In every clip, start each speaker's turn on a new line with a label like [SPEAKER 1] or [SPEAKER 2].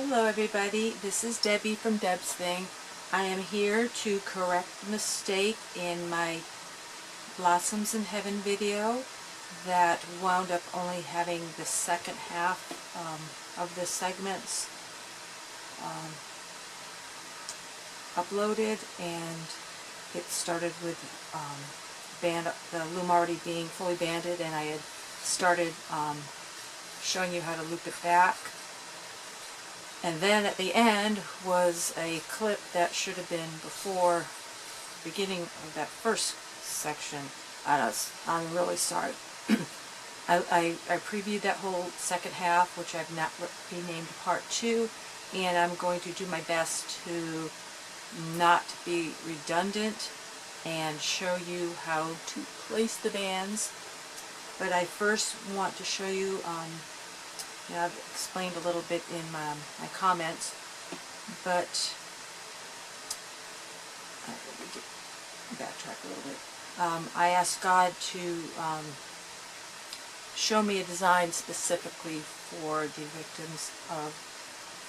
[SPEAKER 1] Hello everybody, this is Debbie from Deb's Thing. I am here to correct the mistake in my Blossoms in Heaven video that wound up only having the second half of the segments uploaded, and it started with the loom already being fully banded, and I had started showing you how to loop it back. And then at the end was a clip that should have been before the beginning of that first section. I'm really sorry. I previewed that whole second half, which I've not renamed part 2, and I'm going to do my best to not be redundant and show you how to place the bands. But I first want to show you, I've explained a little bit in my comments, but let me backtrack a little bit. I asked God to show me a design specifically for the victims of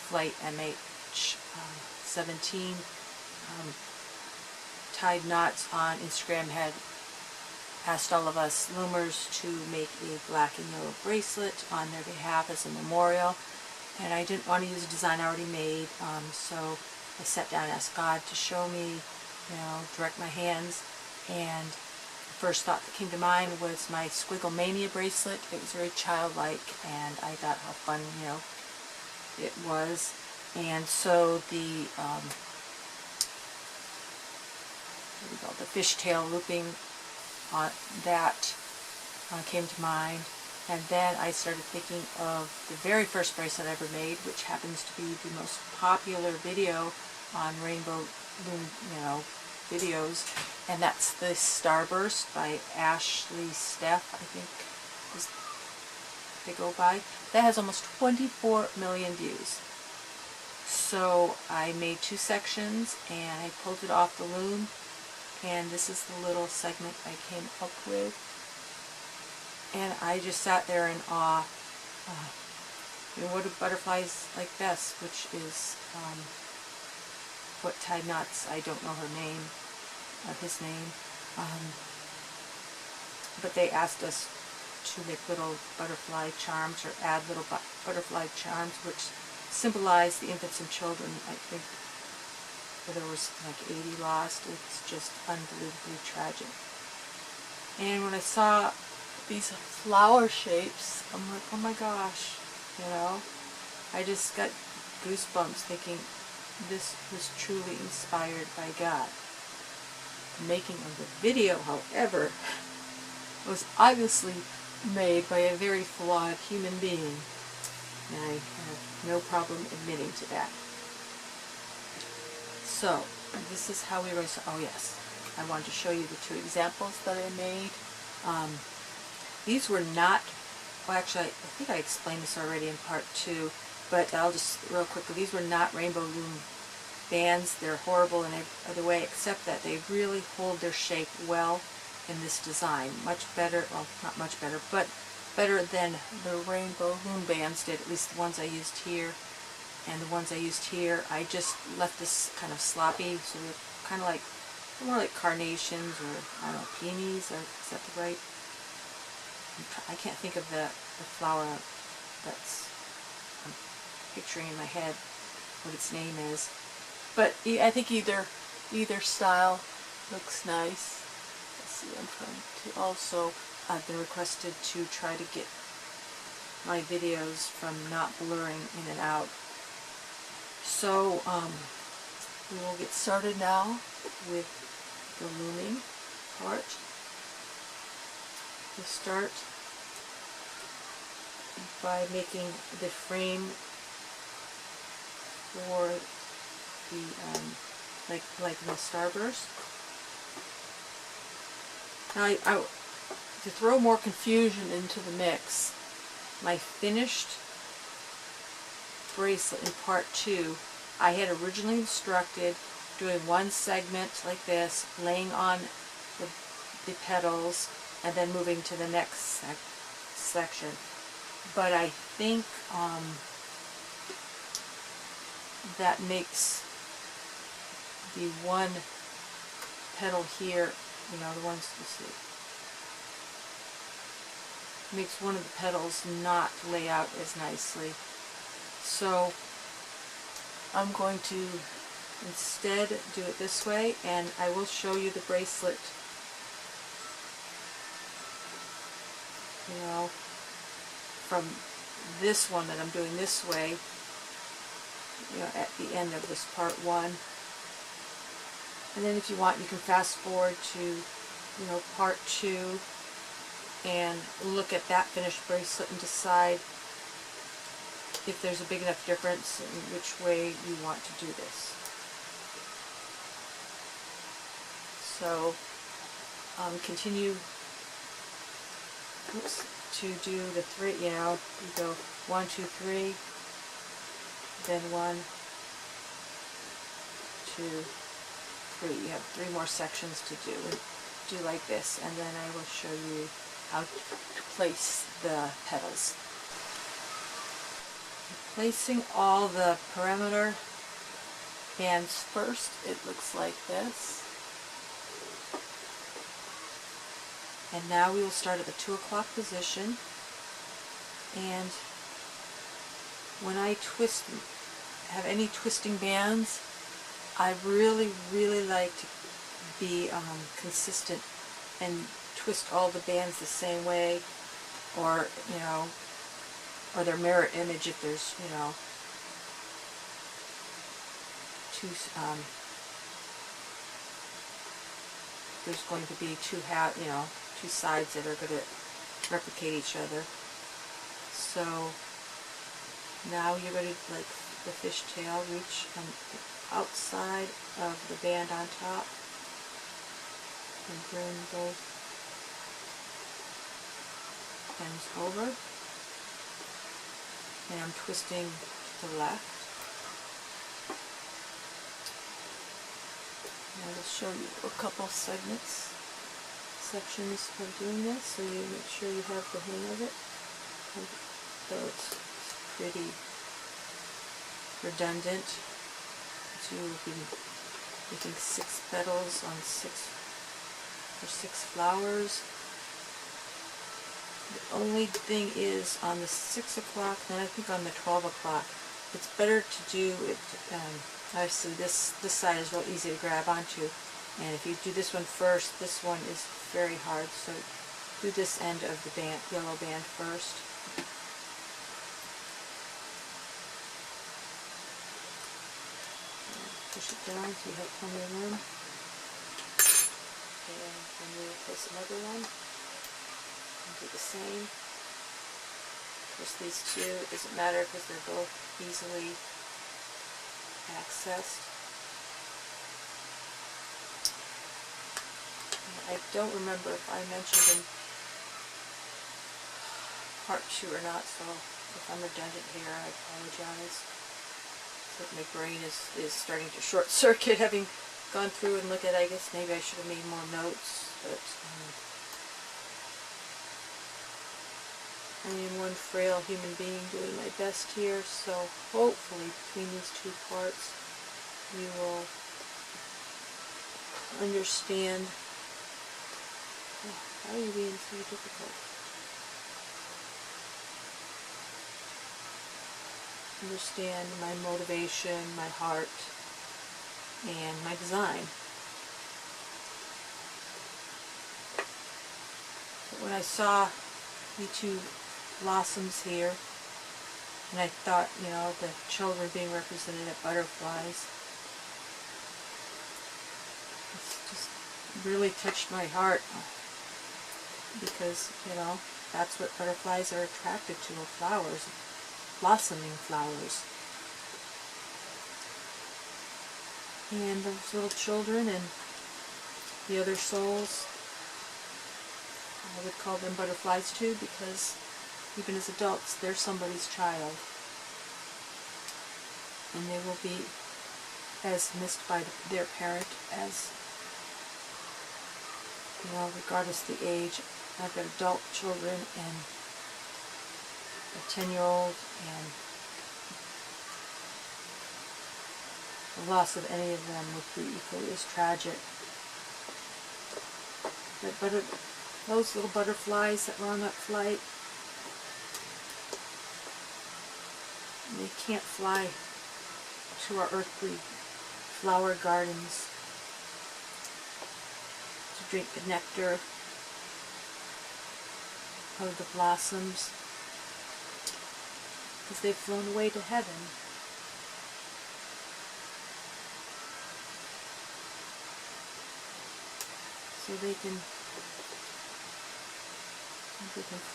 [SPEAKER 1] Flight MH17. Tied Knots on Instagram had asked all of us loomers to make a black and yellow bracelet on their behalf as a memorial, and I didn't want to use a design I already made, so I sat down and asked God to show me, direct my hands, and the first thought that came to mind was my Squiggle Mania bracelet. It was very childlike, and I thought how fun, it was. And so the fishtail looping on that came to mind, and then I started thinking of the very first bracelet I ever made, which happens to be the most popular video on Rainbow Loom, videos, and that's the Starburst by Ashley Steph, I think is they go by. That has almost 24 million views. So I made 2 sections and I pulled it off the loom, and this is the little segment I came up with, and I just sat there in awe. What do butterflies like best, which is what Tied Knots, I don't know her name, his name, but they asked us to make little butterfly charms, or add little butterfly charms, which symbolize the infants and children. I think there was like 80 lost. It's just unbelievably tragic. And when I saw these flower shapes, I'm like, oh my gosh, I just got goosebumps thinking this was truly inspired by God. The making of the video, however, was obviously made by a very flawed human being, and I have no problem admitting to that. So, this is how we raise. Oh yes, I wanted to show you the 2 examples that I made. These were not, well actually I think I explained this already in part 2, but I'll just real quickly, these were not Rainbow Loom bands. They're horrible in every other way except that they really hold their shape well in this design. Much better, well not much better, but better than the Rainbow Loom bands did, at least the ones I used here. And the ones I used here, I just left this kind of sloppy, so they're kind of like, more like carnations, or I don't know, peonies, or is that the right? I can't think of the flower that's I'm picturing in my head what its name is. But I think either style looks nice. Let's see, I'm trying to also, I've been requested to try to get my videos from not blurring in and out. So we will get started now with the looming part. We'll start by making the frame for the like the Starburst. Now, to throw more confusion into the mix, my finished bracelet in part 2, I had originally instructed doing one segment like this, laying on the petals, and then moving to the next section. But I think that makes the one petal here, you know, the ones you see, makes one of the petals not lay out as nicely. So I'm going to instead do it this way, and I will show you the bracelet, you know, from this one that I'm doing this way, you know, at the end of this part one. And then if you want, you can fast forward to, you know, part two and look at that finished bracelet and decide if there's a big enough difference in which way you want to do this. So continue to do the three, you know, you go 1, 2, 3, then 1, 2, 3. You have 3 more sections to do. Do like this, and then I will show you how to place the petals. Placing all the perimeter bands first, it looks like this. And now we will start at the 2 o'clock position, and when I twist, have any twisting bands, I really like to be consistent and twist all the bands the same way, or, you know, or their mirror image if there's, you know, there's going to be two sides that are going to replicate each other. So now you're going to, like the fishtail, reach on the outside of the band on top and bring both ends over. And I'm twisting to the left. And I will show you a couple sections of doing this, so you make sure you have the hang of it. Though it's pretty redundant, so you will be making 6 petals on 6 flowers. The only thing is on the 6 o'clock, and I think on the 12 o'clock, it's better to do it, obviously this side is real easy to grab onto, and if you do this one first, this one is very hard, so do this end of the band, yellow band first. Push it down so you have plenty of room. And then we'll place another one. And do the same. Twist these two. It doesn't matter because they're both easily accessed. And I don't remember if I mentioned in part 2 or not, so if I'm redundant here, I apologize. My brain is starting to short circuit, having gone through and looked at it. I guess maybe I should have made more notes, but I am one frail human being doing my best here, so hopefully between these 2 parts you will understand. Why are you being so difficult? Understand my motivation, my heart, and my design. But when I saw the 2 blossoms here, and I thought, you know, the children being represented as butterflies, it's just really touched my heart, because, you know, that's what butterflies are attracted to, are flowers. Blossoming flowers. And those little children and the other souls, I would call them butterflies too, because even as adults, they're somebody's child. And they will be as missed by their parent as, you know, regardless of the age. I've got adult children and a 10-year-old and The loss of any of them would be equally as tragic. But those little butterflies that were on that flight, they can't fly to our earthly flower gardens to drink the nectar of the blossoms, because they've flown away to heaven. So they can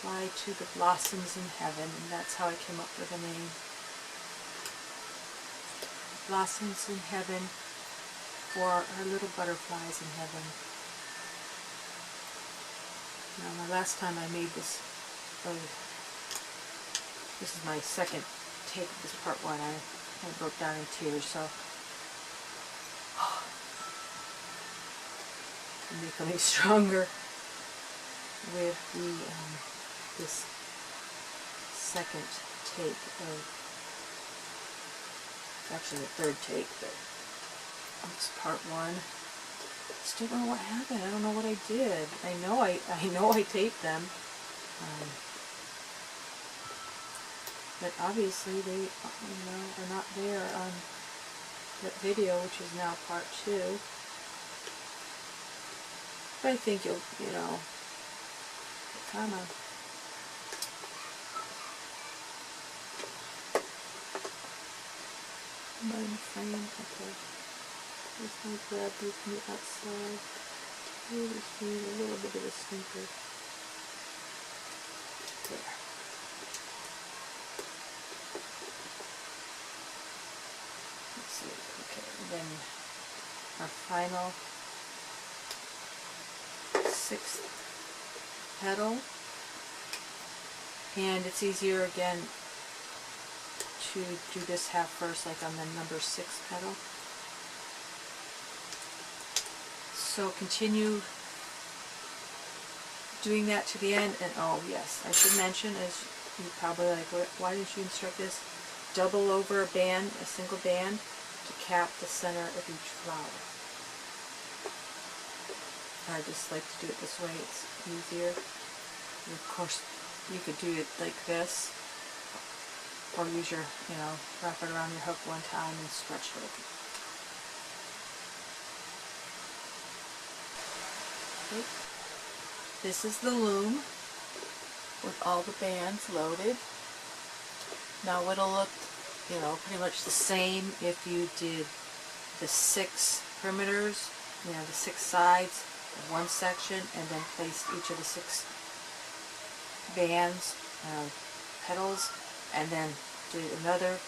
[SPEAKER 1] fly to the blossoms in heaven, and that's how I came up with the name. Blossoms in heaven for our little butterflies in heaven. Now, the last time I made this, this is my second take of this part one. I broke down in tears, so I'm becoming stronger with this second take of, it's actually the third take, but it's part one. Still don't know what happened. I don't know what I did. I know I taped them, but obviously they, are not there on that video, which is now part two. But I think you'll, kind of mind frame. Okay. Just going to grab these from the outside. We just need a little bit of a sneaker. There. Let's see. Okay. And then our final sixth petal. And it's easier again to do this half first, like on the number 6 petal. So continue doing that to the end, and oh yes, I should mention, as you probably like, why didn't you instruct this? Double over a band, a single band, to cap the center of each flower. I just like to do it this way, it's easier. And of course, you could do it like this, or use your, wrap it around your hook one time and stretch hook. Okay. This is the loom with all the bands loaded. Now it'll look, pretty much the same if you did the 6 perimeters, the 6 sides of one section, and then placed each of the 6 bands, petals, and then did another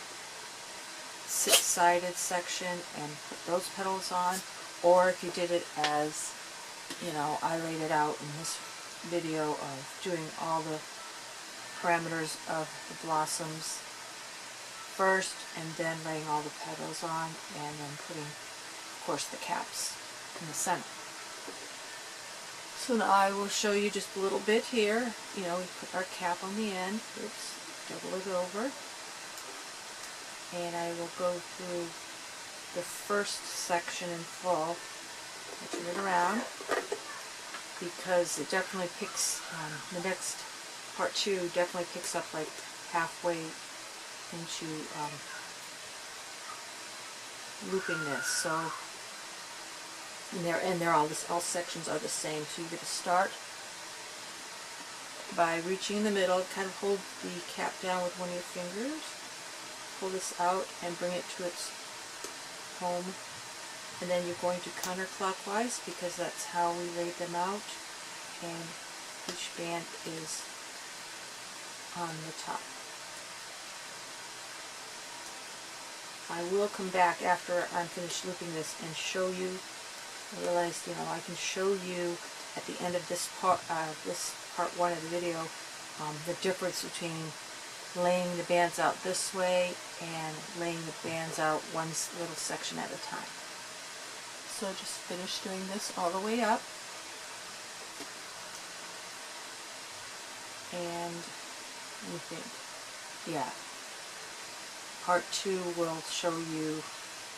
[SPEAKER 1] 6-sided section and put those petals on. Or if you did it as, I laid it out in this video of doing all the parameters of the blossoms first, and then laying all the petals on, and then putting, of course, the caps in the center. So now I will show you just a little bit here. We put our cap on the end. Oops, double it over. And I will go through the first section in full. I turn it around, because it definitely picks, the next part 2 definitely picks up like halfway into looping this. So, and they're all sections are the same. So you're going to start by reaching in the middle, kind of hold the cap down with one of your fingers, pull this out and bring it to its home, and then you're going to counterclockwise, because that's how we laid them out, and each band is on the top. I will come back after I'm finished looping this and show you. I realized, I can show you at the end of this part one of the video, the difference between laying the bands out this way and laying the bands out one little section at a time. So just finish doing this all the way up, and let me think. Yeah, part 2 will show you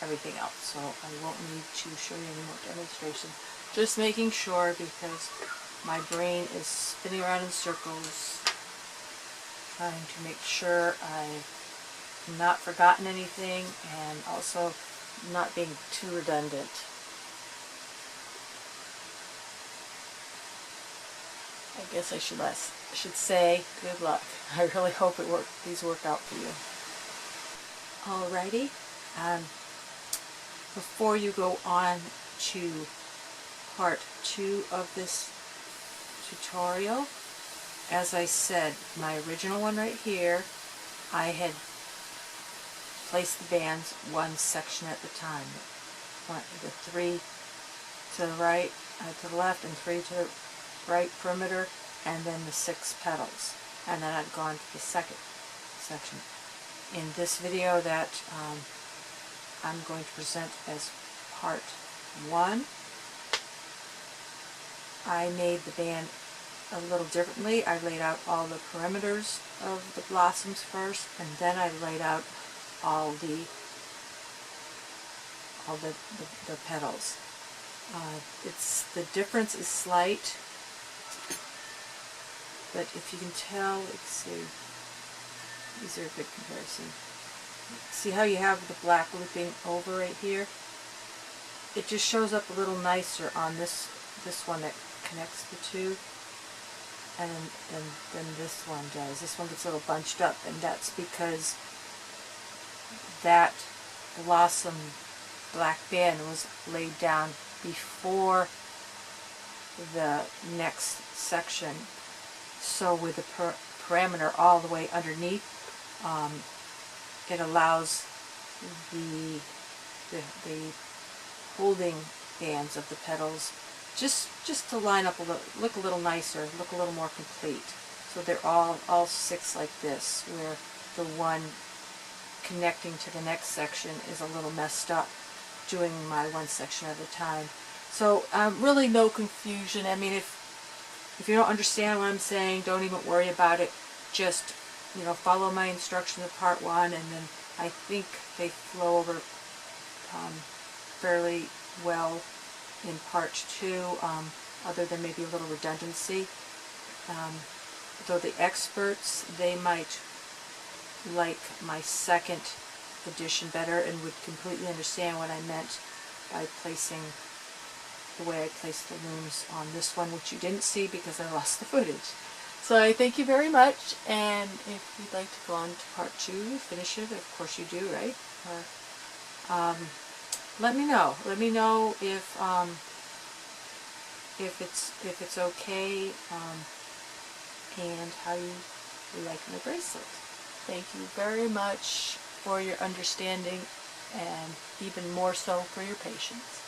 [SPEAKER 1] everything else, so I won't need to show you any more demonstration. Just making sure, because my brain is spinning around in circles, trying to make sure I've not forgotten anything and also not being too redundant. I guess I should say good luck. I really hope these work out for you. Alrighty, before you go on to part 2 of this tutorial, as I said, my original one right here, I had placed the bands one section at a time. The 3 to the right, to the left, and 3 to the right perimeter, and then the 6 petals. And then I've gone to the second section. In this video that I'm going to present as part 1, I made the band a little differently. I laid out all the perimeters of the blossoms first, and then I laid out all the petals. The difference is slight, but if you can tell, let's see, these are a good comparison. See how you have the black looping over right here? It just shows up a little nicer on this one that connects the two, and then this one does. This one gets a little bunched up, and that's because that blossom black band was laid down before the next section. So with the parameter all the way underneath, it allows the holding bands of the petals just to line up a little, look a little nicer, look a little more complete. So they're all 6 like this, where the one connecting to the next section is a little messed up, doing my one section at a time. So really no confusion. I mean, if you don't understand what I'm saying, don't even worry about it. Just, you know, follow my instructions of part 1, and then I think they flow over fairly well in part 2, other than maybe a little redundancy. Though the experts, they might like my second edition better and would completely understand what I meant by placing the way I placed the looms on this one, which you didn't see because I lost the footage. So I thank you very much, and if you'd like to go on to part 2, finish it, of course you do, right? Or, let me know. Let me know if it's okay, and how you like my bracelet. Thank you very much for your understanding, and even more so for your patience.